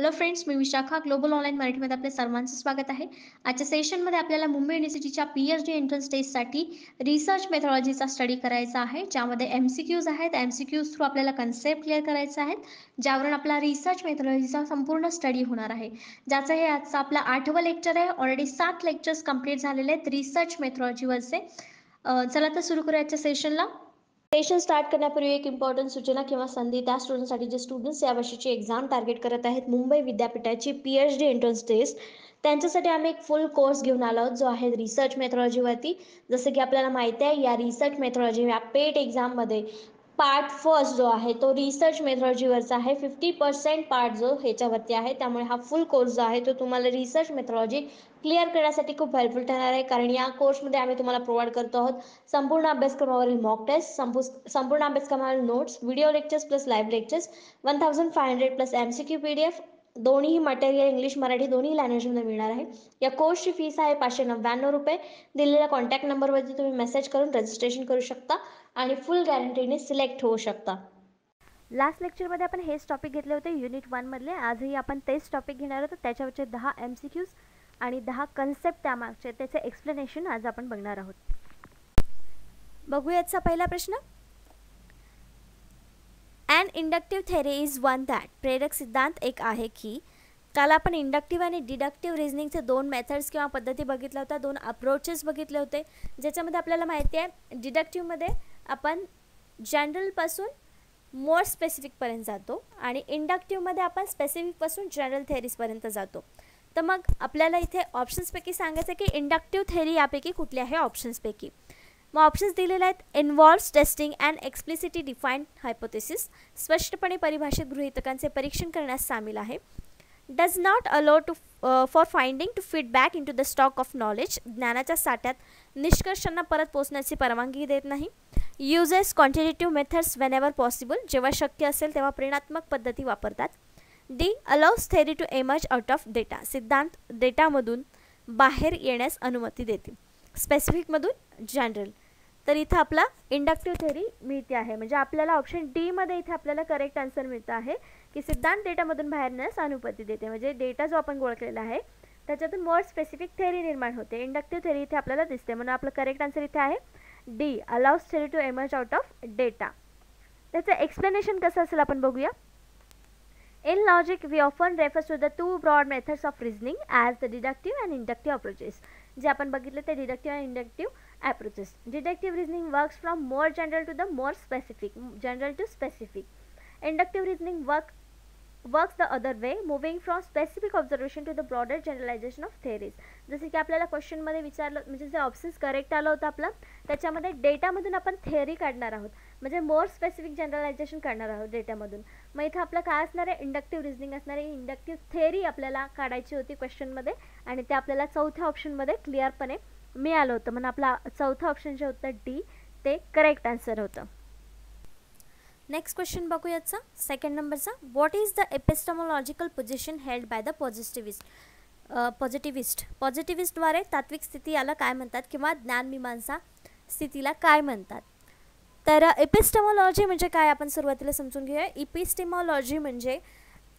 Hello friends, मी Vishakha. Global online मराठीमध्ये आपल्या सर्वांचं स्वागत आहे. आजच्या सेशनमध्ये आपल्याला मुंबई युनिव्हर्सिटीच्या PhD एंट्रन्स टेस्टसाठी रिसर्च मेथॉलॉजीचा स्टडी करायचा आहे, ज्यामध्ये MCQs आहेत. MCQs थ्रू आपल्याला कन्सेप्ट क्लिअर करायचे आहेत, ज्यावरून आपला रिसर्च मेथॉलॉजीचा संपूर्ण स्टडी होणार आहे. ज्याचं हे आजचं आपला 8वं लेक्चर आहे. ऑलरेडी 7 लेक्चर्स कंप्लीट झालेले आहेत रिसर्च मेथॉलॉजीवरचे. चला तर सुरू करूया आजच्या सेशनला. सेशन स्टार्ट करण्यापूर्वी एक इम्पॉर्टंट सूचना किंवा संधी त्या स्टुडंटसाठी जे स्टुडंट्स यावर्षीची एक्झाम टार्गेट करत आहेत मुंबई विद्यापीठाची PhD एंट्रन्स टेस्ट, त्यांच्यासाठी आम्ही एक फुल कोर्स घेऊन आलो आहोत, जो आहे रिसर्च मेथॉलॉजीवरती. जसं की आपल्याला माहिती आहे, या रिसर्च मेथॉलॉजी या पेट एक्झाममध्ये पार्ट फर्स्ट जो आहे तो रिसर्च मेथॉलॉजीवरचा आहे. 50% पार्ट जो ह्याच्यावरती आहे, त्यामुळे हा फुल कोर्स जो आहे तो तुम्हाला रिसर्च मेथॉलॉजी क्लिअर करण्यासाठी खूप हेल्पफुल ठरणार आहे. कारण या कोर्समध्ये आम्ही तुम्हाला प्रोव्हाइड करतो आहोत संपूर्ण अभ्यासक्रमावरील मॉक टेस्ट, संपूर्ण अभ्यासक्रमावरील notes, video lectures plus live lectures, 1500 plus MCQ PDF, दोन्ही मटेरियल इंग्लिश मराठी दोन्ही लँग्वेजमध्ये मिळणार आहे. या कोर्सची फीस आहे 599 रुपये. दिलेल्या कॉन्टॅक्ट नंबरवरती तुम्ही मेसेज करून रजिस्ट्रेशन करू शकता आणि फुल गॅरंटीने सिलेक्ट होऊ शकता. लास्ट लेक्चरमध्ये आपण हेच टॉपिक घेतले होते युनिट 1 मधले. आजही आपण तेच टॉपिक घेणार आहोत. त्याच्यावरचे 10 MCQs आणि 10 कन्सेप्ट त्यामागचे त्याचे एक्सप्लेनेशन आज आपण बघणार आहोत. बघूयाचा पहिला प्रश्न. And inductive theory is one that. प्रेरक सिद्धांत एक आहे की. काल आपण इंडक्टिव्ह आणि डिडक्टिव्ह रिझनिंगचे 2 मेथड्स किंवा पद्धती बघितल्या होत्या, 2 अप्रोचेस बघितले होते, ज्याच्यामध्ये आपल्याला माहिती आहे डिडक्टिव्हमध्ये आपण जनरलपासून मोर स्पेसिफिकपर्यंत जातो आणि इंडक्टिव्हमध्ये आपण स्पेसिफिकपासून जनरल थेअरीजपर्यंत जातो. तर मग आपल्याला इथे ऑप्शन्सपैकी सांगायचं की इंडक्टिव्ह थेअरी यापैकी कुठली आहे ऑप्शन्सपैकी. मग ऑप्शन्स दिलेले आहेत. Involves testing and explicitly defined hypothesis. स्पष्टपणे परिभाषित गृहीतकांचे परीक्षण करण्यास सामील आहे. Does not allow to for finding to feedback into the stock of knowledge. ज्ञानाच्या साठ्यात निष्कर्षांना परत पोहोचण्याची परवानगी देत नाही. Uses quantitative methods whenever possible. जेव्हा शक्य असेल तेव्हा प्रेरणात्मक पद्धती वापरतात. D allows theory to emerge out of data. सिद्धांत डेटामधून बाहेर येण्यास अनुमती देते. स्पेसिफिकमधून जनरल. तर इथं आपला इंडक्टिव्ह थेअरी मिळते आहे. म्हणजे आपल्याला ऑप्शन डी मध्ये इथे आपल्याला करेक्ट आन्सर मिळतं आहे की सिद्धांत डेटामधून बाहेर येण्यास अनुमती देते. म्हणजे डेटा जो आपण गोळा केलेला आहे त्याच्यातून मोर स्पेसिफिक थेअरी निर्माण होते. इंडक्टिव्ह थेअरी इथे आपल्याला दिसते, म्हणून आपलं करेक्ट आन्सर इथे आहे D allows theory to emerge out of data. त्याचं एक्सप्लेनेशन कसं असेल आपण बघूया. In logic, we often refers to the 2 broad methods of reasoning as the deductive and inductive approaches. जे आपण बघितले ते deductive and inductive approaches. Deductive reasoning works from more general to the more specific, general to specific. Inductive reasoning works the other way, moving from specific observation to the broader generalization of theories. जसे की आपल्याला क्वेश्चनमध्ये विचारलं, म्हणजे जे options correct आलं होतं आपलं, त्याच्यामध्ये डेटामधून आपण थेअरी काढणार आहोत, म्हणजे मोर स्पेसिफिक जनरलायझेशन करणार आहोत डेटामधून. मग इथं आपलं काय असणार आहे, इंडक्टिव्ह रिझनिंग असणार आहे. इंडक्टिव्ह थेअरी आपल्याला काढायची होती क्वेश्चनमध्ये आणि ते आपल्याला चौथ्या ऑप्शनमध्ये क्लिअरपणे मिळालं होतं. म्हणून आपला चौथा ऑप्शन जे होतं डी ते करेक्ट आन्सर होतं. नेक्स्ट क्वेश्चन बघूयाचा सेकंड नंबरचा. What is the epistemological position held by the positivist. पॉझिटिव्हिस्टद्वारे तात्विक स्थिती याला काय म्हणतात किंवा ज्ञानमीमांसा स्थितीला काय म्हणतात. तर एपिस्टेमॉलॉजी म्हणजे काय आपण सुरुवातीला समजून घेऊया. एपिस्टेमॉलॉजी म्हणजे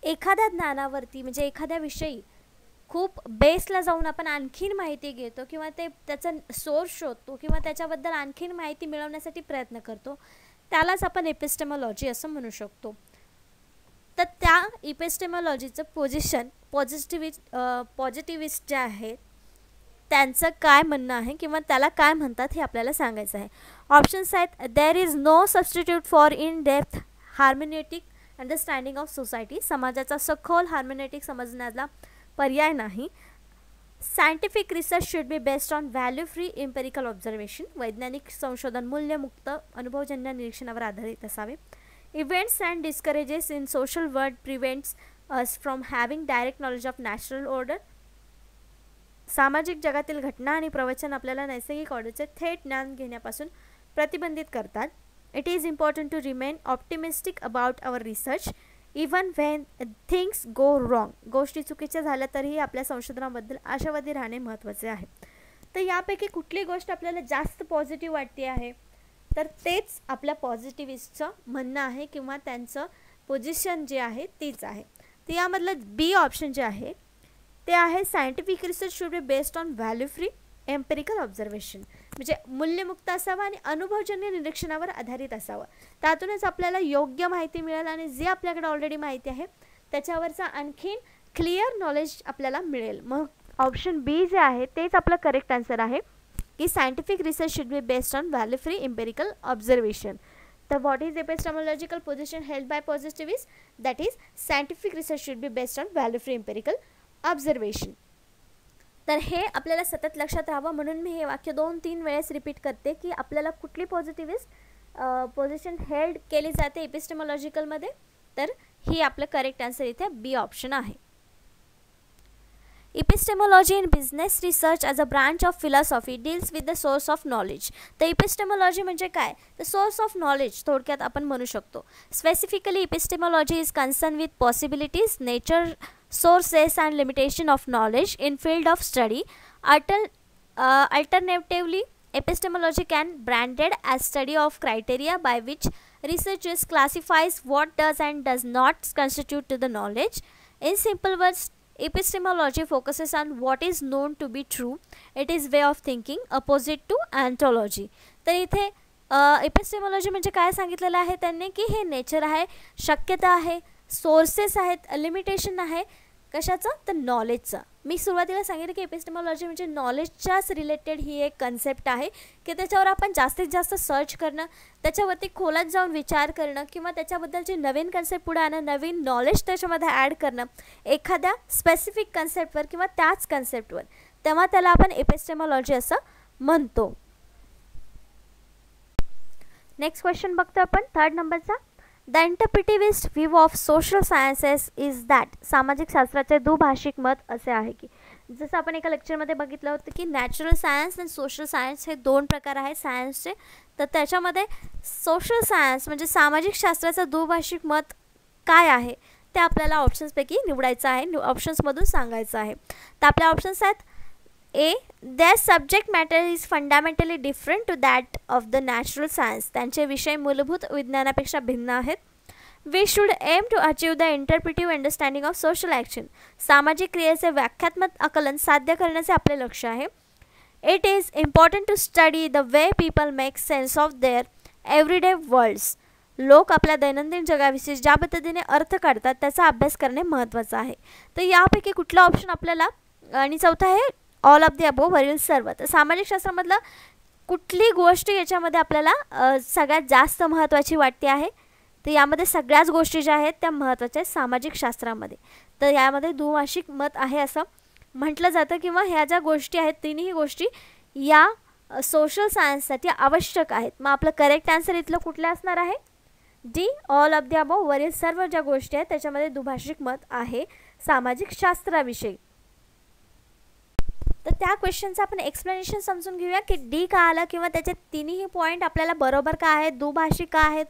एखाद्या ज्ञानावरती, म्हणजे एखाद्या विषयी खूप बेसला जाऊन आपण आणखीन माहिती घेतो किंवा त्याचा सोर्स शोधतो किंवा त्याच्याबद्दल आणखीन माहिती मिळवण्यासाठी प्रयत्न करतो, त्यालाच आपण एपिस्टेमॉलॉजी असं म्हणू शकतो. तर त्या एपिस्टेमॉलॉजीचं पोझिशन पॉझिटिव्हिस्ट जे आहे त्यांचं काय म्हणणं आहे किंवा त्याला काय म्हणतात हे आपल्याला सांगायचं आहे. ऑप्शन्स आहेत. There is no substitute for in depth hermeneutic understanding of society. समाजाचा सखोल हार्मोनेटिक समजण्याला पर्याय नाही. Scientific research should be based on value free empirical observation. वैज्ञानिक संशोधन मूल्यमुक्त अनुभवजन्य निरीक्षणावर आधारित असावे. Events and discourages in social world prevents us from having direct knowledge of natural order. सामाजिक जगातील घटना आणि प्रवचन आपल्याला नैसर्गिक ऑर्डरचे थेट ज्ञान घेण्यापासून प्रतिबंधित करतात. It is important to remain optimistic about our research even when things go wrong. गोष्टी चुकीच्या झाल्या तरीही आपल्या संशोधनाबद्दल आशावादी राहणे महत्त्वाचे आहे. तर यापैकी कुठली गोष्ट आपल्याला जास्त पॉझिटिव्ह वाटते आहे, तर तेच आपल्या पॉझिटिव्हिस्टचं म्हणणं आहे किंवा त्यांचं पोझिशन जे आहे तीच आहे. तर यामधलं बी ऑप्शन जे आहे ते आहे scientific research should be based on value free empirical observation, म्हणजे मूल्यमुक्त असावा आणि अनुभवजन्य निरीक्षणावर आधारित असावं. त्यातूनच आपल्याला योग्य माहिती मिळेल आणि जे आपल्याकडे ऑलरेडी माहिती आहे त्याच्यावरचा आणखीन क्लिअर नॉलेज आपल्याला मिळेल. मग ऑप्शन बी जे आहे तेच आपलं करेक्ट आन्सर आहे की scientific research should be based on value free empirical observation. तर what is epistemological position held by positivist? That is scientific research should be based on value free empirical observation. तर हे आपल्याला सतत लक्षात राहावं म्हणून मी हे वाक्य 2-3 वेळेस रिपीट करते की आपल्याला कुठली पॉझिटिव्हिस्ट पोझिशन हेल्ड केली जाते एपिस्टेमॉलॉजिकलमध्ये. तर ही आपलं करेक्ट आन्सर इथे बी ऑप्शन आहे. Epistemology in business research as a branch of philosophy deals with the source of knowledge. तर epistemology म्हणजे काय? तर source of knowledge थोडक्यात आपण म्हणू शकतो. Specifically, epistemology is concerned with possibilities, nature, sources and limitation of knowledge in field of study. Alternatively, epistemology can branded as study of criteria by which researchers classifies what does and does not constitute to the knowledge. In simple words, epistemology focuses on what is known to be true. It is way of thinking opposite to ontology. तर इथे epistemology म्हणजे काय सांगितलेलं आहे त्यांनी की हे nature आहे, शक्यता आहे, सोर्सेस आहेत, लिमिटेशन आहे कशाचं? तर नॉलेजचं. मी सुरुवातीला सांगितलं की एपिस्टेमॉलॉजी म्हणजे नॉलेजच्याच रिलेटेड ही एक कन्सेप्ट आहे की त्याच्यावर आपण जास्तीत जास्त सर्च करणं, त्याच्यावरती खोलात जाऊन विचार करणं किंवा त्याच्याबद्दलची नवीन कन्सेप्ट पुढे आणणं, नवीन नॉलेज त्याच्यामध्ये ॲड करणं एखाद्या स्पेसिफिक कन्सेप्टवर किंवा त्याच कन्सेप्टवर, तेव्हा त्याला आपण एपिस्टेमॉलॉजी असं म्हणतो. नेक्स्ट क्वेश्चन बघतो आपण 3rd नंबरचा. The interpretivist view of social sciences is that. सामाजिक शास्त्राचे दुभाषिक मत असे आहे की जसं आपण एका लेक्चरमध्ये बघितलं होतं की नॅचरल सायन्स आणि सोशल सायन्स हे 2 प्रकार आहेत सायन्सचे. तर त्याच्यामध्ये सोशल सायन्स म्हणजे सामाजिक शास्त्राचं दुभाषिक मत काय आहे ते आपल्याला ऑप्शन्सपैकी निवडायचं आहे, ऑप्शन्समधून सांगायचं आहे. तर आपल्या ऑप्शन्स आहेत ए, their subject matter is fundamentally different to that of the natural science. त्यांचे विषय मूलभूत विज्ञानापेक्षा भिन्न आहेत. We should aim to achieve the interpretive understanding of social action. सामाजिक क्रियेचे व्याख्यात्मक आकलन साध्य करण्याचे आपले लक्ष्य आहे. It is important to study the way people make sense of their everyday worlds. लोक आपल्या दैनंदिन जगाविषयी ज्या पद्धतीने अर्थ काढतात त्याचा अभ्यास करणे महत्त्वाचं आहे. तर यापैकी कुठला ऑप्शन आपल्याला, आणि चौथा आहे ऑल ऑफ द अबोव वरील सर्व. तर सामाजिक शास्त्रामधलं कुठली गोष्ट याच्यामध्ये आपल्याला सगळ्यात जास्त महत्त्वाची वाटते आहे? तर यामध्ये सगळ्याच गोष्टी ज्या आहेत त्या महत्त्वाच्या आहेत सामाजिक शास्त्रामध्ये. तर यामध्ये दुभाषिक मत आहे असं म्हटलं जातं किंवा ह्या ज्या गोष्टी आहेत तिन्ही गोष्टी या सोशल सायन्ससाठी आवश्यक आहेत. मग आपलं करेक्ट आन्सर इथलं कुठलं असणार आहे? D, all of the above वरील सर्व ज्या गोष्टी आहेत त्याच्यामध्ये दुभाषिक मत आहे सामाजिक शास्त्राविषयी. तर त्या क्वेश्चनचं आपण एक्सप्लेनेशन समजून घेऊया की डी का आलं किंवा त्याचे तिन्ही पॉईंट आपल्याला बरोबर का आहेत, दुभाषिक का आहेत.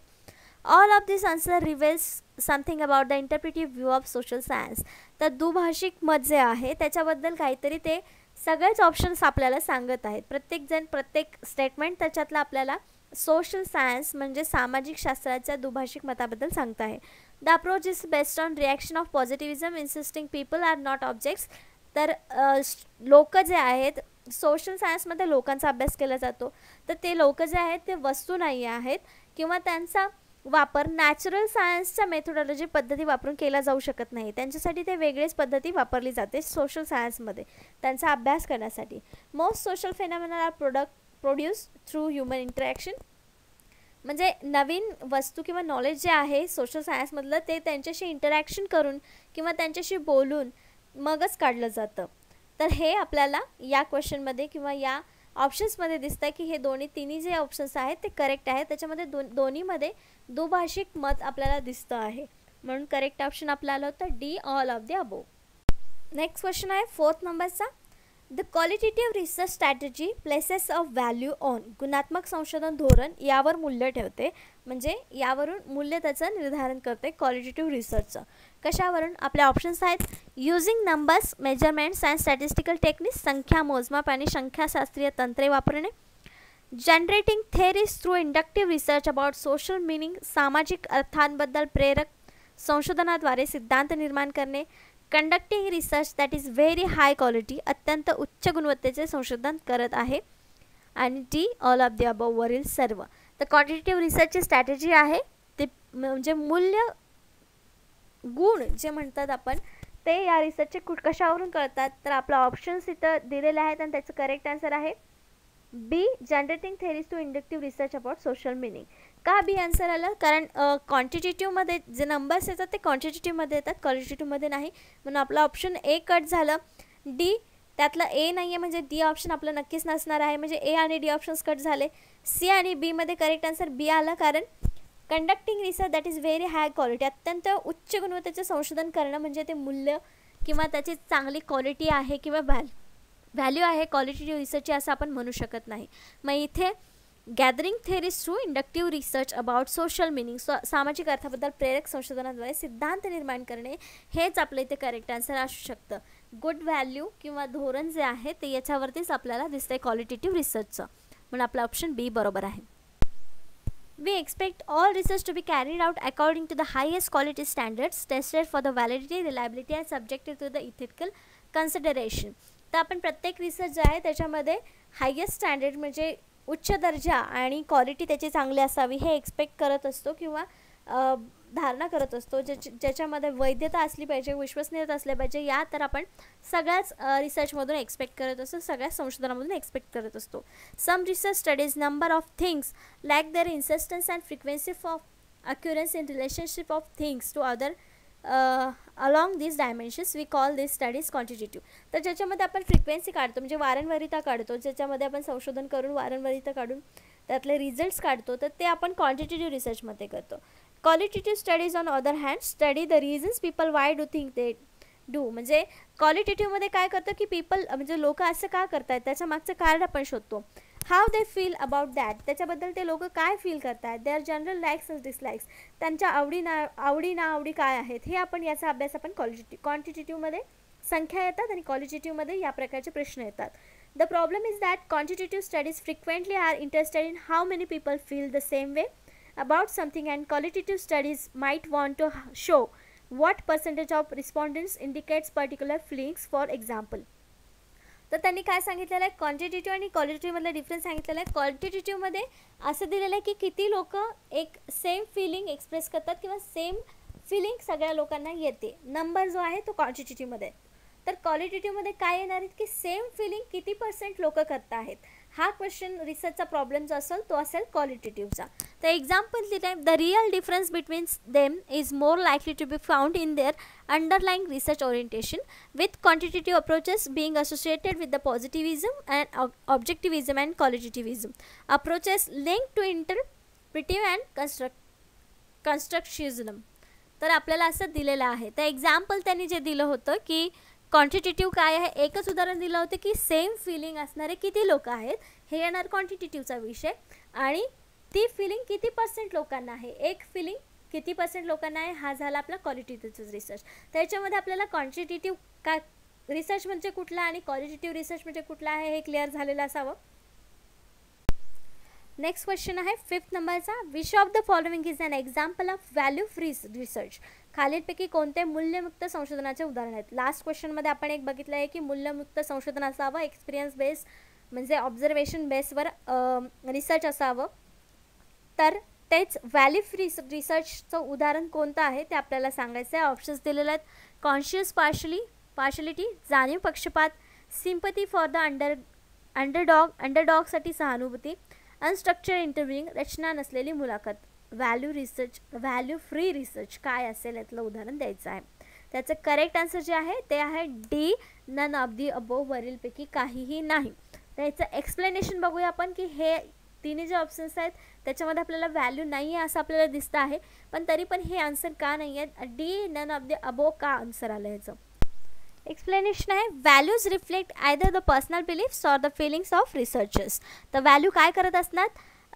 All of this answer reveals something about the interpretive view of social science. तर दुभाषिक मत जे आहे त्याच्याबद्दल काहीतरी ते सगळेच ऑप्शन्स आपल्याला सांगत आहेत. प्रत्येकजण प्रत्येक स्टेटमेंट त्याच्यातलं आपल्याला सोशल सायन्स म्हणजे सामाजिक शास्त्राच्या दुभाषिक मताबद्दल सांगत आहे. The approach is based on reaction of positivism insisting people are not objects. तर लोक जे आहेत सोशल सायन्समध्ये लोकांचा अभ्यास केला जातो, तर ते लोक जे आहेत ते वस्तू नाही आहेत किंवा त्यांचा वापर नॅचरल सायन्सच्या मेथोडॉलॉजी पद्धती वापरून केला जाऊ शकत नाही. त्यांच्यासाठी ते वेगळीच पद्धती वापरली जाते सोशल सायन्समध्ये त्यांचा अभ्यास करण्यासाठी. Most social phenomena are produce through human interaction. म्हणजे नवीन वस्तू किंवा नॉलेज जे आहे सोशल सायन्समधलं ते त्यांच्याशी इंटरॅक्शन करून किंवा त्यांच्याशी बोलून मगच काढलं जातं. तर हे आपल्याला या क्वेश्चनमध्ये किंवा या ऑप्शन्समध्ये दिसतं की हे तिन्ही जे ऑप्शन्स आहेत ते करेक्ट आहेत. त्याच्यामध्ये दोन्हीमध्ये दुभाषिक मत आपल्याला दिसतं आहे, म्हणून करेक्ट ऑप्शन आपल्याला होतं D, all of the above. Next question आहे 4th नंबरचा. The qualitative research strategy places of value on. गुणात्मक संशोधन धोरण यावर मूल्य ठेवते, म्हणजे यावरून मूल्य त्याचं निर्धारण करते क्वालिटेटिव्ह रिसर्चचं. कशावरून? आपल्या ऑप्शन्स आहेत using numbers, measurements and statistical techniques. संख्या, मोजमाप आणि संख्याशास्त्रीय तंत्रे वापरणे. Generating theories through inductive research about social meaning. सामाजिक अर्थांबद्दल प्रेरक संशोधनाद्वारे सिद्धांत निर्माण करणे, conducting research that is very high quality, अत्यंत उच्च गुणवत्तेचे संशोधन करत आहे, आणि D all of the above वरील सर्व. तर क्वांटिटेटिव्ह रिसर्चची स्ट्रॅटेजी आहे ते म्हणजे मूल्य गुण जे म्हणतात आपण ते या रिसर्चचे कशावरून कळतात. तर आपला ऑप्शन्स इथं दिलेले आहेत आणि त्याचं करेक्ट आन्सर आहे B, generating theories to inductive research about social meaning. का बी आन्सर आलं, कारण क्वांटिटेटिव्हमध्ये जे नंबर्स येतात ते क्वांटिटेटिव्हमध्ये येतात, क्वालिटेटिव्हमध्ये नाही, म्हणून आपलं ऑप्शन ए कट झालं. डी त्यातलं ए नाही आहे म्हणजे डी ऑप्शन आपलं नक्कीच नसणार आहे, म्हणजे ए आणि डी ऑप्शन्स कट झाले. सी आणि बीमध्ये करेक्ट आन्सर बी आलं, कारण conducting research that is very high quality, अत्यंत उच्च गुणवत्तेचे संशोधन करणं म्हणजे ते मूल्य किंवा त्याची चांगली क्वालिटी आहे किंवा व्हॅल्यू आहे क्वालिटेटिव्ह रिसर्चची असं आपण म्हणू शकत नाही. मग इथे gathering theories through inductive research about social meaning, सामाजिक अर्थाबद्दल प्रेरक संशोधनाद्वारे सिद्धांत निर्माण करणे हेच आपलं इथे करेक्ट आन्सर असू शकतं. गुड व्हॅल्यू किंवा धोरण जे आहे ते याच्यावरतीच आपल्याला दिसतंय क्वालिटेटिव्ह रिसर्चचं, म्हणून आपला ऑप्शन बी बरोबर आहे. We expect all research to be carried out according to the highest quality standards, tested for the validity, reliability and subjected to the ethical consideration. तर आपण प्रत्येक रिसर्च जे आहे त्याच्यामध्ये हायेस्ट स्टँडर्ड म्हणजे उच्च दर्जा आणि क्वालिटी त्याची चांगली असावी हे एक्सपेक्ट करत असतो किंवा धारणा करत असतो, ज्याच्यामध्ये वैधता असली पाहिजे, विश्वसनीयता असली पाहिजे, या तर आपण सगळ्याच रिसर्चमधून एक्सपेक्ट करत असतो, सगळ्याच संशोधनामधून एक्सपेक्ट करत असतो. Some research studies number of things lack their insistence and frequency of occurrence in relationship of things to other along this dimensions we call this studies quantitative. तर ज्याच्यामध्ये आपण फ्रिक्वेन्सी काढतो म्हणजे वारंवारिता काढतो, ज्याच्यामध्ये आपण संशोधन करून वारंवारिता काढून त्यातले रिझल्ट्स काढतो, तर ते आपण क्वांटिटेटिव्ह रिसर्चमध्ये करतो. Qualitative studies on other hand study the reasons people why do think they do, म्हणजे क्वालिटेटिव्हमध्ये काय करतो की पीपल म्हणजे लोक असं का करतात त्याच्या मागचं कारण आपण शोधतो. How they feel about that, त्याच्याबद्दल ते लोक काय फील करतात. Their general likes and dislikes, त्यांच्या आवडी नावडी काय आहेत हे आपण याचा अभ्यास आपण क्वांटिटेटिव्हमध्ये संख्या येतात आणि क्वालिटेटिव्हमध्ये या प्रकारचे प्रश्न येतात. The problem is that quantitative studies frequently are interested in how many people feel the same way about something, and qualitative studies might want to show what percentage of respondents indicates particular feelings. For example, तर त्यांनी काय सांगितलेलं आहे quantitative आणि क्वालिटेटिव्हमधला difference सांगितलेला आहे. क्वालिटेटिव्हमध्ये असं दिलेलं आहे की किती लोक एक सेम फिलिंग एक्सप्रेस करतात किंवा सेम फिलिंग सगळ्या लोकांना येते, नंबर जो आहे तो क्वांटिटेटिव्हमध्ये. तर क्वालिटेटिव्हमध्ये काय येणार आहेत की सेम फिलिंग किती % लोक करत आहेत, हा क्वेश्चन रिसर्चचा प्रॉब्लेम जो असेल तो असेल क्वालिटेटिव्हचा. तर एक्झाम्पल दिलं आहे, the real difference between them is more likely to be found in their underlying research orientation with quantitative approaches being associated with the positivism and objectivism and qualitativism approaches link to interpretive and constructivism. तर आपल्याला असं दिलेलं आहे. तर example त्यांनी जे दिलं होतं की क्वांटिटेटिव्ह काय आहे, एकच उदाहरण दिलं होतं की सेम फिलिंग असणारे किती लोक आहेत हे येणार क्वांटिटेटिव्हचा विषय, आणि ती फिलिंग किती % लोकांना आहे, एक फिलिंग किती % लोकांना आहे हा झाला आपला क्वालिटेटिव्ह रिसर्च. त्याच्यामध्ये आपल्याला क्वांटिटेटिव्ह काय रिसर्च म्हणजे कुठला आणि क्वालिटेटिव्ह रिसर्च म्हणजे कुठला आहे हे क्लिअर झालेलं असावं. नेक्स्ट क्वेश्चन आहे 5th नंबरचा, which of the following is an example of value free research. खालीलपैकी कोणते मूल्यमुक्त संशोधनाचे उदाहरण आहेत. लास्ट क्वेश्चनमध्ये आपण एक बघितलं आहे की मूल्यमुक्त संशोधन असावं, एक्सपिरियन्स बेस म्हणजे ऑब्झर्वेशन बेसवर रिसर्च असावं. तर तेच व्हॅल्यू फ्री रिसर्चचं उदाहरण कोणतं आहे ते आपल्याला सांगायचं आहे. ऑप्शन्स दिलेले आहेत, कॉन्शियस पार्शलिटी जाणीव पक्षपात, सिम्पथी फॉर द अंडरडॉगसाठी सहानुभूती, अनस्ट्रक्चर्ड इंटरव्ह्यूइंग रचना नसलेली मुलाखत. व्हॅल्यू फ्री रिसर्च काय असेल यातलं उदाहरण द्यायचं आहे. त्याचं करेक्ट आन्सर जे आहे ते आहे D, none of the above वरीलपैकी काहीही नाही. त्याचं एक्सप्लेनेशन बघूया आपण की हे तिन्ही जे ऑप्शन्स आहेत त्याच्यामध्ये आपल्याला व्हॅल्यू नाही आहे असं आपल्याला दिसतं आहे, पण तरी पण हे आन्सर का नाही आहेत, D none of the above का आन्सर आलं याचं. एक्सप्लेनेशन आहे, values reflect either the personal beliefs or the feelings of researchers. तर व्हॅल्यू काय करत असणार,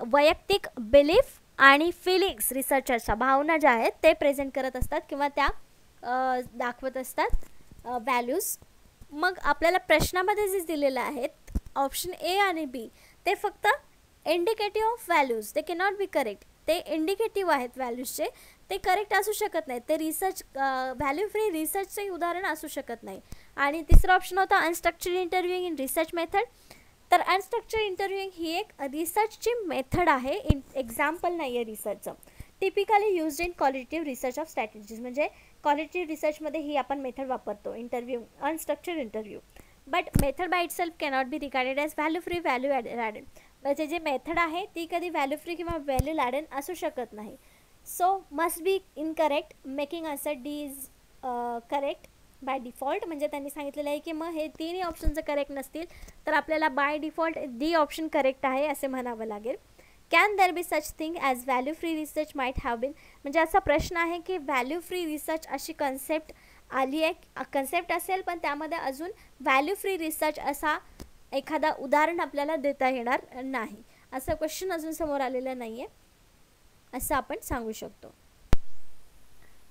वैयक्तिक बिलीफ आणि फिलिंग्स रिसर्चरच्या भावना ज्या आहेत ते प्रेझेंट करत असतात किंवा त्या दाखवत असतात व्हॅल्यूज. मग आपल्याला प्रश्नामध्ये जे दिलेले आहेत ऑप्शन ए आणि बी ते फक्त इंडिकेटिव्ह ऑफ व्हॅल्यूज, ते कॅनॉट बी करेक्ट, ते इंडिकेटिव्ह आहेत व्हॅल्यूजचे, ते करेक्ट असू शकत नाही, ते रिसर्च व्हॅल्यू फ्री रिसर्चचे उदाहरण असू शकत नाही. आणि तिसरा ऑप्शन होता unstructured interviewing in research method. तर अनस्ट्रक्चर्ड इंटरव्ह्यूइंग ही एक रिसर्चची मेथड आहे, एक्झाम्पल नाही आहे रिसर्चचं. Typically used in qualitative research of strategies, म्हणजे क्वालिटेटिव्ह रिसर्चमध्ये ही आपण मेथड वापरतो, interview unstructured interview. But method by itself cannot be regarded as value free value added. म्हणजे जे मेथड आहे ती कधी व्हॅल्यू फ्री किंवा व्हॅल्यू ॲडेड असू शकत नाही. So must be incorrect, making answer D is correct by default. म्हणजे त्यांनी सांगितलेलं आहे की मग हे तिन्ही ऑप्शन जर करेक्ट नसतील तर आपल्याला by default D option correct आहे असे म्हणावं लागेल. Can there be such thing as value free research might have been. म्हणजे असा प्रश्न आहे की व्हॅल्यू फ्री रिसर्च अशी कन्सेप्ट आली आहे, कन्सेप्ट असेल पण त्यामध्ये अजून व्हॅल्यू फ्री रिसर्च असा एखादा उदाहरण आपल्याला देता येणार नाही, असं क्वेश्चन अजून समोर आलेलं नाही आहे असं आपण सांगू शकतो.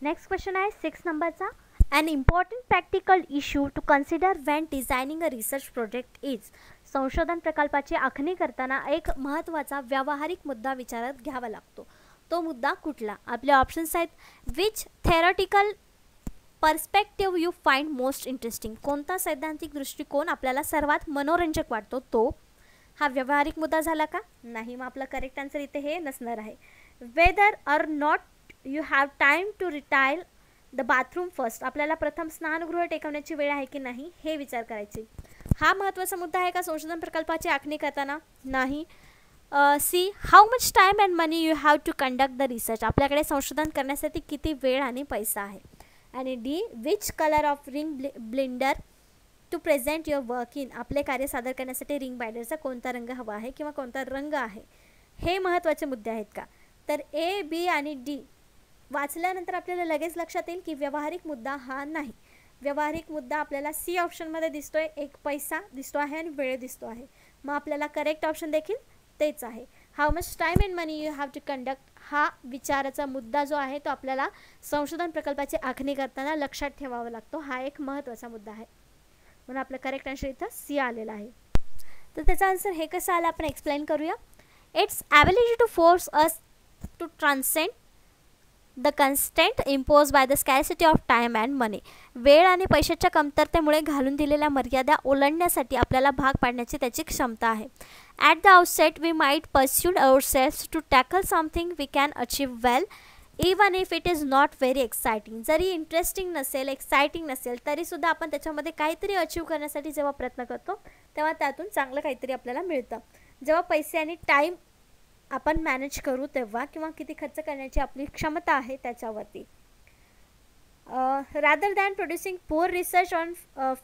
नेक्स्ट क्वेश्चन आहे 6 नंबरचा. An important practical issue to consider when designing a research project is. संशोधन प्रकल्पाची आखणी करताना एक महत्त्वाचा व्यावहारिक मुद्दा विचारात घ्यावा लागतो. तो मुद्दा कुठला? आपले ऑप्शन्स आहेत. Which theoretical perspective you find most interesting. कोणता सैद्धांतिक दृष्टिकोन आपल्याला सर्वात मनोरंजक वाटतो तो. हा व्यावहारिक मुद्दा झाला का? नाही. मग आपला करेक्ट आन्सर इथे हे नसणार आहे. Whether or not you have time to retire the bathroom first. आपल्याला प्रथम स्नानगृह टेकवण्याची वेळ आहे की नाही हे विचार करायचे. हा महत्त्वाचा मुद्दा आहे का संशोधन प्रकल्पाची आखणी करताना? नाही. See how much time and money you have to conduct the research. आपल्याकडे संशोधन करण्यासाठी किती वेळ आणि पैसा आहे. आणि D which colour of ring blender to present your work in. आपले कार्य सादर करण्यासाठी रिंग बायडरचा कोणता रंग हवा आहे किंवा कोणता रंग आहे, हे महत्त्वाचे मुद्दे आहेत का? तर ए, बी आणि डी वाचल्यानंतर आपल्याला लगेच लक्षात येईल की व्यावहारिक मुद्दा हा नाही. व्यावहारिक मुद्दा आपल्याला सी ऑप्शनमध्ये दिसतोय, एक पैसा दिसतो आहे आणि वेळ दिसतो आहे. मग आपल्याला करेक्ट ऑप्शन देखील तेच आहे. How much time and money you have to conduct हा विचाराचा मुद्दा जो आहे तो आपल्याला संशोधन प्रकल्पाची आखणी करताना लक्षात ठेवावा लागतो. हा एक महत्त्वाचा मुद्दा आहे, म्हणून आपलं करेक्ट आन्सर इथं सी आलेला आहे. तर त्याचा आन्सर हे कसं आलं आपण एक्सप्लेन करूया. It's ability to force us to transcend the constant impose by the scarcity of time and money. वेळ आणि पैशाच्या कमतरतेमुळे घालून दिलेल्या मर्यादा ओलांडण्यासाठी आपल्याला भाग पाडण्याची त्याची क्षमता आहे. At the outset we might persuaded ourselves to tackle something we can achieve well even if it is not very exciting. जरी इंटरेस्टिंग नसेल, एक्साइटिंग नसेल तरीसुद्धा आपण त्याच्यामध्ये काहीतरी अचीव करण्यासाठी जेव्हा प्रयत्न करतो तेव्हा त्यातून चांगलं काहीतरी आपल्याला मिळतं. जेव्हा पैसे आणि टाईम आपण मॅनेज करू तेव्हा, किंवा किती खर्च करण्याची आपली क्षमता आहे त्याच्यावरती. Rather than producing poor research on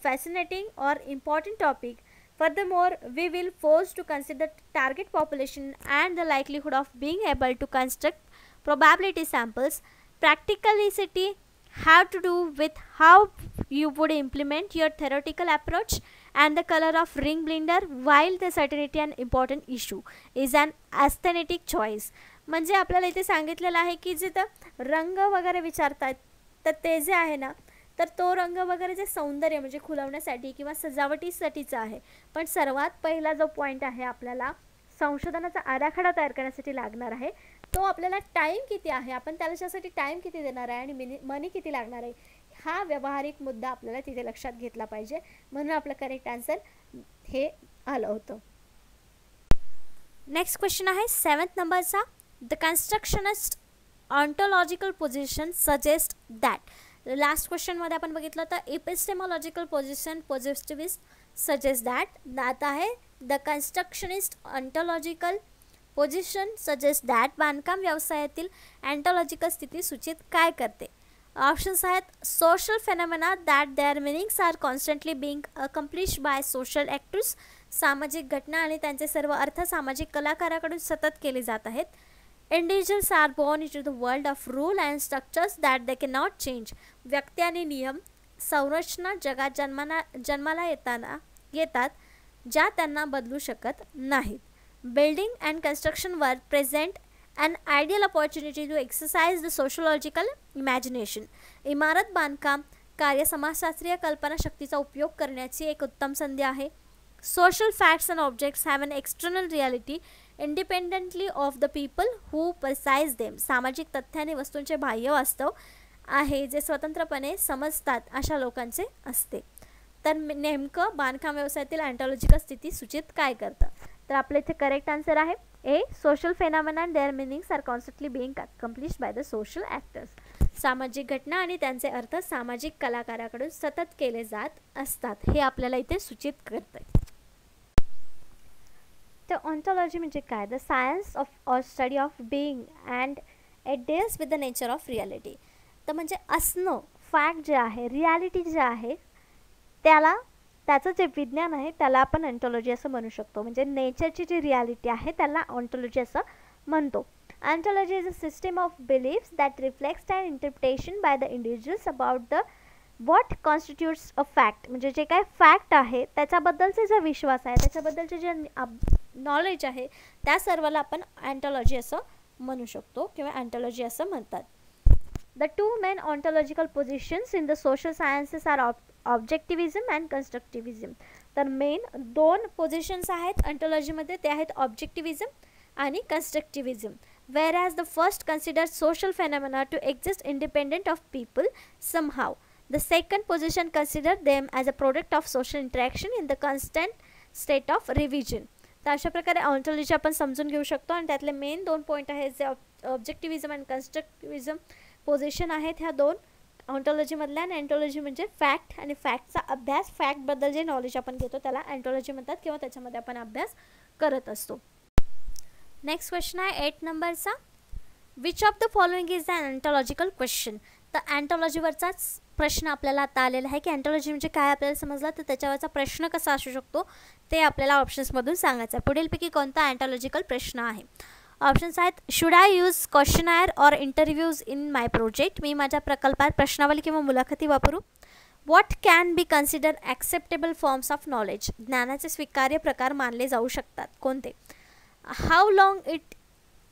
fascinating or important topic. Furthermore, we will force to consider target population and the likelihood of being able to construct probability samples. Practicality have to do with how you would implement your theoretical approach and the color of ring blender, while the certainty and important issue is an aesthetic choice. म्हणजे आपल्याला इथे सांगितलेलं आहे की जिथं रंग वगैरे विचारतात तर ते जे आहे ना, तर तो रंग वगैरे जे सौंदर्य म्हणजे खुलवण्यासाठी किंवा सजावटीसाठीचा आहे. पण सर्वात पहिला जो पॉईंट आहे आपल्याला संशोधनाचा आराखडा तयार करण्यासाठी लागणार आहे तो आपल्याला टाईम किती आहे, आपण त्याच्यासाठी टाईम किती देणार आहे आणि मनी किती लागणार आहे, हा व्यावहारिक मुद्दा आपल्याला तिथे लक्षात घेतला पाहिजे. म्हणून आपलं करेक्ट आन्सर हे आलं होतं. नेक्स्ट क्वेश्चन आहे 7th नंबरचा. The constructionist ontological position suggest that. Last क्वेश्चनमध्ये आपण बघितलं तर epistemological position positivist suggest that. आता आहे the constructionist ontological position suggest that. बांधकाम व्यवसायातील अँटॉलॉजिकल स्थिती सूचित काय करते? ऑप्शन्स आहेत. Social phenomena that their meanings are constantly being accomplish by social actors. सामाजिक घटना आणि त्यांचे सर्व अर्थ सामाजिक कलाकाराकडून सतत केले जात आहेत. Individuals are born into the world of rule and structures that they cannot change. व्यक्ती आणि नियम संरचना जगात जन्माला येतात ज्या त्यांना बदलू शकत नाहीत. Building and construction work present an ideal opportunity to exercise the sociological imagination. इमारत बांधकाम कार्य समाजशास्त्रीय कल्पना शक्तीचा उपयोग करण्याची एक उत्तम संधी आहे. Social facts and objects have an external reality independently of the people who perceive them, सामाजिक तथ्य आणि वस्तूंचे बाह्य वास्तव आहे जे स्वतंत्रपणे समजतात अशा लोकांचे असते. तर नेमकं बांधकाम व्यवसायातील अँटॉलॉजिकल स्थिती सूचित काय करतं? तर आपल्या इथे करेक्ट आन्सर आहे A. Social phenomena and their meanings are constantly being accomplished by the social actors. सामाजिक घटना आणि त्यांचे अर्थ सामाजिक कलाकाराकडून सतत केले जात असतात हे आपल्याला इथे सूचित करते. तर ऑन्टॉलॉजी म्हणजे काय? The science of or study of being and it deals with the nature of reality. तर म्हणजे असणं, फॅक्ट जे आहे, रियालिटी जे आहे, त्याचं जे विज्ञान आहे त्याला आपण ऑन्टॉलॉजी असं म्हणू शकतो. म्हणजे नेचरची जी रियालिटी आहे त्याला ऑन्टॉलॉजी असं म्हणतो. Ontology is a system of beliefs that reflects and interpretation by the individuals about the what constitutes a fact. म्हणजे जे काय फॅक्ट आहे त्याच्याबद्दलचे जे विश्वास आहे, त्याच्याबद्दलचे जे नॉलेज आहे, त्या सर्वाला आपण ऑन्टॉलॉजी असं म्हणू शकतो किंवा ऑन्टॉलॉजी असं म्हणतात. The two main ontological positions in the social sciences are objectivism and constructivism. तर मेन दोन पोझिशन्स आहेत ऑन्टॉलॉजीमध्ये, ते आहेत ऑब्जेक्टिव्हिझम आणि constructivism. Whereas the first consider social phenomena to exist independent of people somehow. The second position consider them as a product of social interaction in the constant state of revision. तर अशा प्रकारे ऑन्टॉलॉजी आपण समजून घेऊ शकतो आणि त्यातले main दोन पॉईंट आहेत जे ऑब्जेक्टिव्हिझम आणि कन्स्ट्रक्टिव्हिझम पोझिशन आहेत ह्या दोन ऑन्टॉलॉजीमधल्या. आणि अँटॉलॉजी म्हणजे फॅक्ट आणि फॅक्टचा अभ्यास, फॅक्टबद्दल जे नॉलेज आपण घेतो त्याला अँटॉलॉजी म्हणतात किंवा त्याच्यामध्ये आपण अभ्यास करत असतो. नेक्स्ट क्वेश्चन आहे 8 नंबरचा. Which of the following is a ontological question. तर अँटॉलॉजीवरचाच प्रश्न आपल्याला आता आलेला आहे की अँटॉलॉजी म्हणजे काय आपल्याला समजला, तर त्याच्यावरचा प्रश्न कसा असू शकतो ते आपल्याला ऑप्शन्समधून सांगायचं आहे. पुढीलपैकी कोणता अँटॉलॉजिकल प्रश्न आहे? ऑप्शन्स आहेत should I use questionnaire or interviews in my project. मी माझ्या प्रकल्पात प्रश्नावली किंवा मुलाखती वापरू. What can be consider acceptable forms of knowledge. ज्ञानाचे स्वीकार्य प्रकार मानले जाऊ शकतात कोणते? How long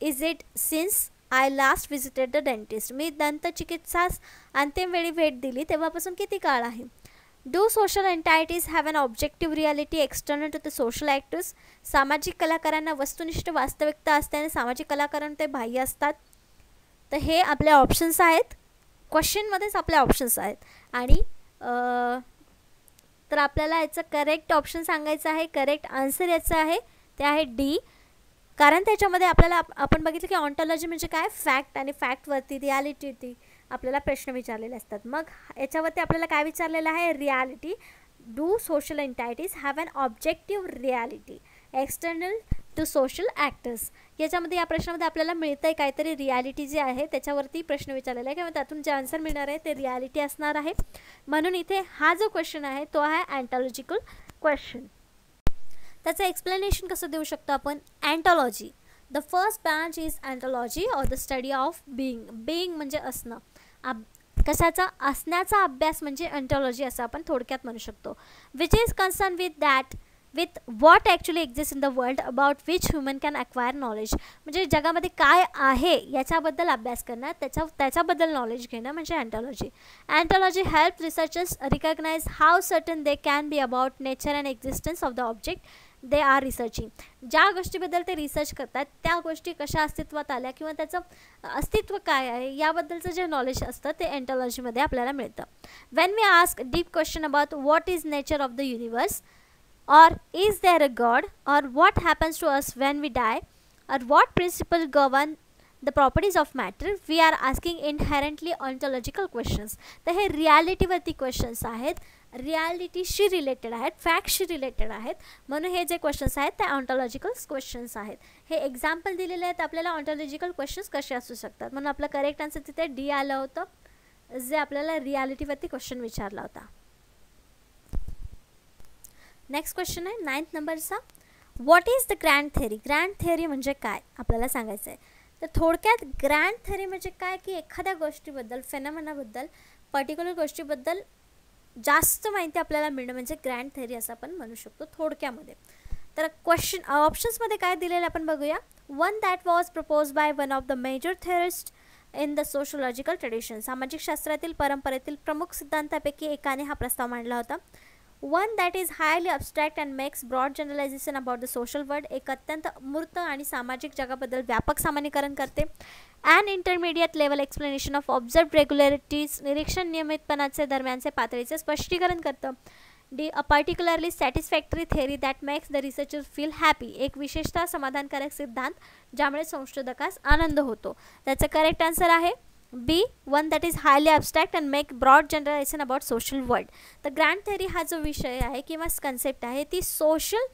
is it since I last visited the dentist. मी दंतचिकित्सास अंतिम वेळी भेट दिली तेव्हापासून किती काळ आहे? Do social entities have an objective reality external to the social actors. सामाजिक कलाकारांना वस्तुनिष्ठ वास्तविकता असते आणि सामाजिक कलाकारांना ते बाह्य असतात. तर हे आपले ऑप्शन्स आहेत, क्वेश्चनमध्येच आपले ऑप्शन्स आहेत. आणि तर आपल्याला याचं करेक्ट ऑप्शन सांगायचं आहे. करेक्ट आन्सर याचं आहे ते आहे डी. कारण त्याच्यामध्ये आपल्याला आपण बघितलं की ऑन्टॉलॉजी म्हणजे काय, फॅक्ट, आणि फॅक्टवरती रियालिटीवरती आपल्याला प्रश्न विचारलेले असतात. मग याच्यावरती आपल्याला काय विचारलेलं आहे? Reality. Do social entities have an objective reality external to social actors. याच्यामध्ये या प्रश्नामध्ये आपल्याला मिळतं आहे काहीतरी रियालिटी जे आहे त्याच्यावरती प्रश्न विचारलेला आहे किंवा त्यातून जे आन्सर मिळणार आहे ते रियालिटी असणार आहे. म्हणून इथे हा जो क्वेश्चन आहे तो आहे अँटॉलॉजिकल क्वेश्चन. त्याचं एक्सप्लेनेशन कसं देऊ शकतो आपण? Ontology. The first branch is ontology or the study of being. Being म्हणजे असणं, कशाचा? असण्याचा अभ्यास म्हणजे अँटॉलॉजी असं आपण थोडक्यात म्हणू शकतो. Which is concern with what actually exist in the world about which human can acquire knowledge. म्हणजे जगामध्ये काय आहे याच्याबद्दल अभ्यास करणं, त्याच्याबद्दल नॉलेज घेणं म्हणजे ontology. Ontology help researchers recognize how certain they can be about nature and existence of the object they are researching. ज्या गोष्टीबद्दल ते रिसर्च करतात त्या गोष्टी कशा अस्तित्वात आल्या किंवा त्याचं अस्तित्व काय आहे याबद्दलचं जे नॉलेज असतं ते अँटॉलॉजीमध्ये आपल्याला मिळतं. When we ask deep question about what is nature of the universe, or is there a God, or what happens to us when we die, or what principles govern the properties of matter, we are asking inherently ontological questions. तर हे रियालिटीवरती questions आहेत, रियालिटीशी related आहेत, फॅक्टशी related आहेत. म्हणून हे जे questions आहेत ते ऑन्टॉलॉजिकल क्वेश्चन्स आहेत. हे एक्झाम्पल दिलेले आहेत आपल्याला ऑन्टॉलॉजिकल क्वेश्चन्स कसे असू शकतात. म्हणून आपलं करेक्ट आन्सर तिथे डी आलं होतं जे आपल्याला रियालिटीवरती क्वेश्चन विचारला होता. नेक्स्ट क्वेश्चन आहे 9th नंबरचा. What is the grand theory. Grand theory म्हणजे काय आपल्याला सांगायचं आहे. तर थोडक्यात ग्रँड थेअरी म्हणजे काय की एखाद्या गोष्टीबद्दल, फेनॉमेनाबद्दल, पर्टिक्युलर गोष्टीबद्दल जास्त माहिती आपल्याला मिळणं म्हणजे ग्रँड थेअरी असं आपण म्हणू शकतो थोडक्यामध्ये. तर क्वेश्चन ऑप्शन्समध्ये काय दिलेलं आपण बघूया. One that was propose by one of the major theorist in the sociological tradition. सामाजिक शास्त्रातील परंपरेतील प्रमुख सिद्धांतापैकी एकाने हा प्रस्ताव मांडला होता. One that is highly abstract and makes broad generalization about the social world. एक अत्यंत मूर्त आणि सामाजिक जगाबद्दल व्यापक सामान्यीकरण करते. And intermediate level explanation of observe regularities. निरीक्षण नियमितपणाचे दरम्यानचे पातळीचे स्पष्टीकरण करतं. D a particularly satisfactory theory that makes the researcher feel happy. एक विशेषतः समाधानकारक सिद्धांत ज्यामुळे संशोधकास आनंद होतो. त्याचं करेक्ट आन्सर आहे B, one that is highly abstract and make broad generalization about social world. तर ग्रँड थेअरी हा जो विषय आहे किंवा कन्सेप्ट आहे ती सोशल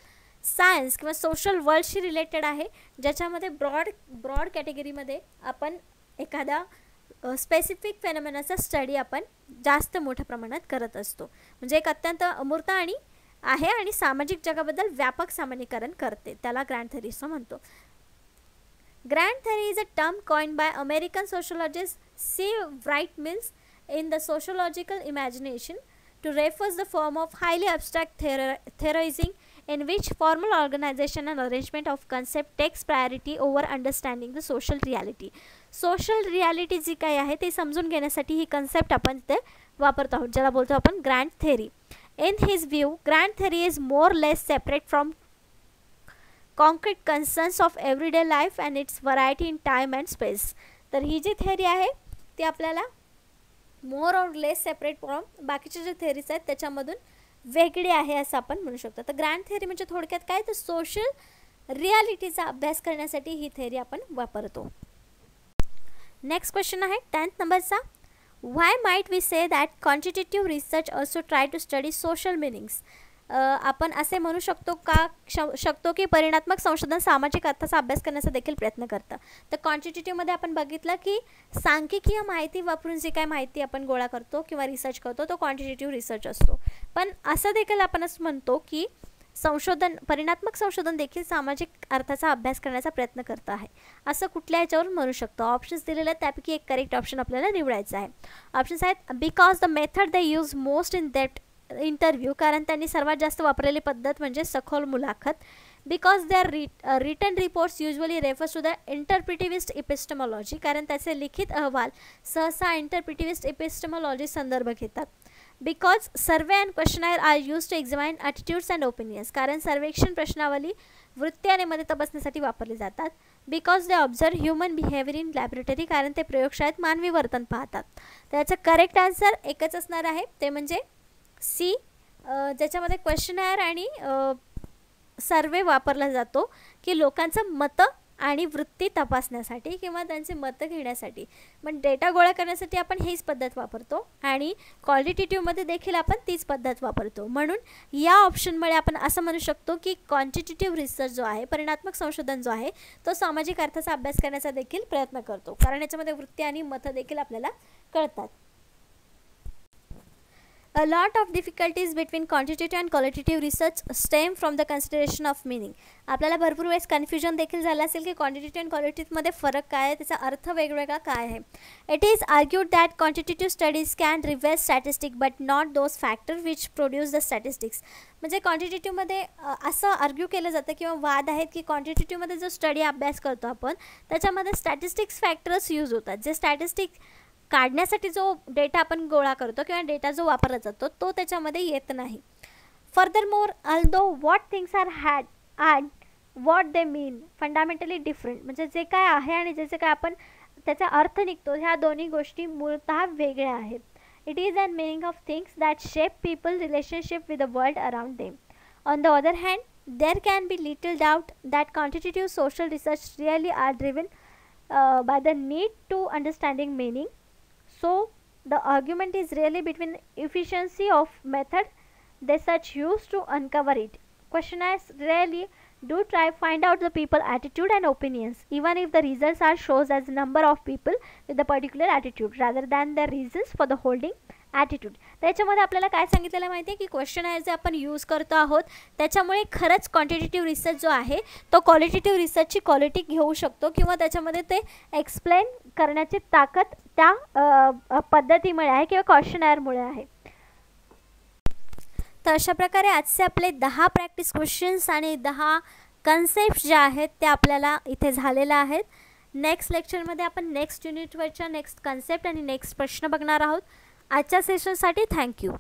सायन्स किंवा सोशल वर्ल्डशी रिलेटेड आहे, ज्याच्यामध्ये ब्रॉड कॅटेगरीमध्ये आपण एखादा स्पेसिफिक फेनॉमेनाचा स्टडी आपण जास्त मोठ्या प्रमाणात करत असतो. म्हणजे एक अत्यंत अमूर्त आणि आहे आणि सामाजिक जगाबद्दल व्यापक सामान्यीकरण करते, त्याला ग्रँड थेअरी असं म्हणतो. Grand theory is a term coined by American sociologist C Wright Mills in the sociological imagination to refers the form of highly abstract theorizing in which formal organization and arrangement of concept takes priority over understanding the social reality. Social reality जी काही आहे ते समजून घेण्यासाठी ही concept आपण ते वापरतो आहोत, ज्याला बोलतो आपण grand theory. In his view grand theory is more less separate from concrete concerns of everyday life and it's variety in time and space. तर ही जी थेअरी आहे ती आपल्याला more or less separate from बाकीचे जे थेअरीज आहेत त्याच्यामधून वेगळी आहे असं आपण म्हणू शकतो. तर ग्रँड थेअरी म्हणजे थोडक्यात काय, तर सोशल रियालिटीचा अभ्यास करण्यासाठी ही थेअरी आपण वापरतो. नेक्स्ट क्वेश्चन आहे 10th नंबरचा. Why might we say that quantitative research also try to study social meanings. आपण असे म्हणू शकतो की परिणात्मक संशोधन सामाजिक अर्थाचा अभ्यास करण्याचा देखील प्रयत्न करतं. तर क्वांटिटेटिव्हमध्ये आपण बघितलं की सांख्यिकीय माहिती वापरून जी काय माहिती आपण गोळा करतो किंवा रिसर्च करतो तो क्वांटिटेटिव्ह रिसर्च असतो. पण असं देखील आपण असं म्हणतो की परिणात्मक संशोधन देखील सामाजिक अर्थाचा अभ्यास करण्याचा प्रयत्न करत आहे, असं कुठल्या ह्याच्यावर म्हणू शकतो. ऑप्शन्स दिलेले आहेत, त्यापैकी एक करेक्ट ऑप्शन आपल्याला निवडायचं आहे. ऑप्शन्स आहेत because the method they use most in that interview, कारण त्यांनी सर्वात जास्त वापरलेली पद्धत म्हणजे सखोल मुलाखत. Because their written reports usually refers to the interpretivist epistemology, कारण त्याचे लिखित अहवाल सहसा इंटरप्रिटिव्हिस्ट इपिस्टेमॉलॉजी संदर्भ घेतात. Because survey and questionnaire are use to examine attitudes and opinions, कारण सर्वेक्षण प्रश्नावली वृत्ती आणि मते तपासण्यासाठी वापरले जातात. Because they observe human behaviour in laboratory, कारण ते प्रयोगशाळेत मानवी वर्तन पाहतात. त्याचं करेक्ट आन्सर एकच असणार आहे, ते म्हणजे सी, ज्याच्यामध्ये क्वेश्चनायर आणि सर्वे वापरला जातो की लोकांचं मतं आणि वृत्ती तपासण्यासाठी किंवा त्यांचे मतं घेण्यासाठी. पण डेटा गोळा करण्यासाठी आपण हीच पद्धत वापरतो आणि क्वालिटेटिव्हमध्ये देखील आपण तीच पद्धत वापरतो. म्हणून या ऑप्शनमुळे आपण असं म्हणू शकतो की क्वांटिटेटिव्ह रिसर्च जो आहे, परिणात्मक संशोधन जो आहे, तो सामाजिक अर्थाचा अभ्यास करण्याचा देखील प्रयत्न करतो, कारण याच्यामध्ये वृत्ती आणि मतं देखील आपल्याला कळतात. A lot of difficulties between quantitative and qualitative research stem from the consideration of meaning. आपल्याला भरपूर वेळेस कन्फ्युजन देखील झालं असेल की क्वांटिटेटिव्ह आणि क्वालिटेटिव्हमध्ये फरक काय आहे, त्याचा अर्थ वेगवेगळा काय आहे. It is argued that quantitative studies can reveal statistic but not those factor which produce the statistics. म्हणजे क्वांटिटेटिव्हमध्ये असं आर्ग्यू केलं जातं किंवा वाद आहेत की क्वांटिटेटिव्हमध्ये जो स्टडी अभ्यास करतो आपण त्याच्यामध्ये स्टॅटिस्टिक्स फॅक्टर्स यूज होतात, जे स्टॅटिस्टिक काढण्यासाठी जो डेटा आपण गोळा करतो किंवा डेटा जो वापरला जातो तो त्याच्यामध्ये येत नाही. Furthermore although what things are had what they mean fundamentally different, म्हणजे जे काय आहे आणि जे काय आपण त्याचा अर्थ निघतो ह्या दोन्ही गोष्टी मूळतः वेगळ्या आहेत. It is an meaning of things that shape people relationship with the world around them. On the other hand there can be little doubt that quantitative social research really are driven by the need to understanding meaning. So the argument is really between efficiency of method they such use to uncover it. Questionnaires really do try find out the people attitude and opinions, even if the results are shows as number of people with a particular attitude rather than the reasons for the holding attitude. त्याच्यामध्ये आपल्याला काय सांगितलेलं माहिती आहे की questionnaire जे आपण use करतो आहोत त्याच्यामुळे खरंच क्वांटिटेटिव्ह रिसर्च जो आहे तो क्वालिटेटिव्ह रिसर्चची क्वालिटी घेऊ शकतो किंवा त्याच्यामध्ये ते एक्सप्लेन करण्याची ताकद त्या पद्धतीमुळे आहे किंवा क्वेश्चनायरमुळे आहे. तर अशा प्रकारे आजचे आपले 10 प्रॅक्टिस क्वेश्चन्स आणि 10 कन्सेप्ट जे आहेत ते आपल्याला इथे झालेले आहेत. नेक्स्ट लेक्चरमध्ये आपण नेक्स्ट युनिटवरच्या नेक्स्ट कन्सेप्ट आणि नेक्स्ट प्रश्न बघणार आहोत. आजच्या सेशनसाठी थँक्यू.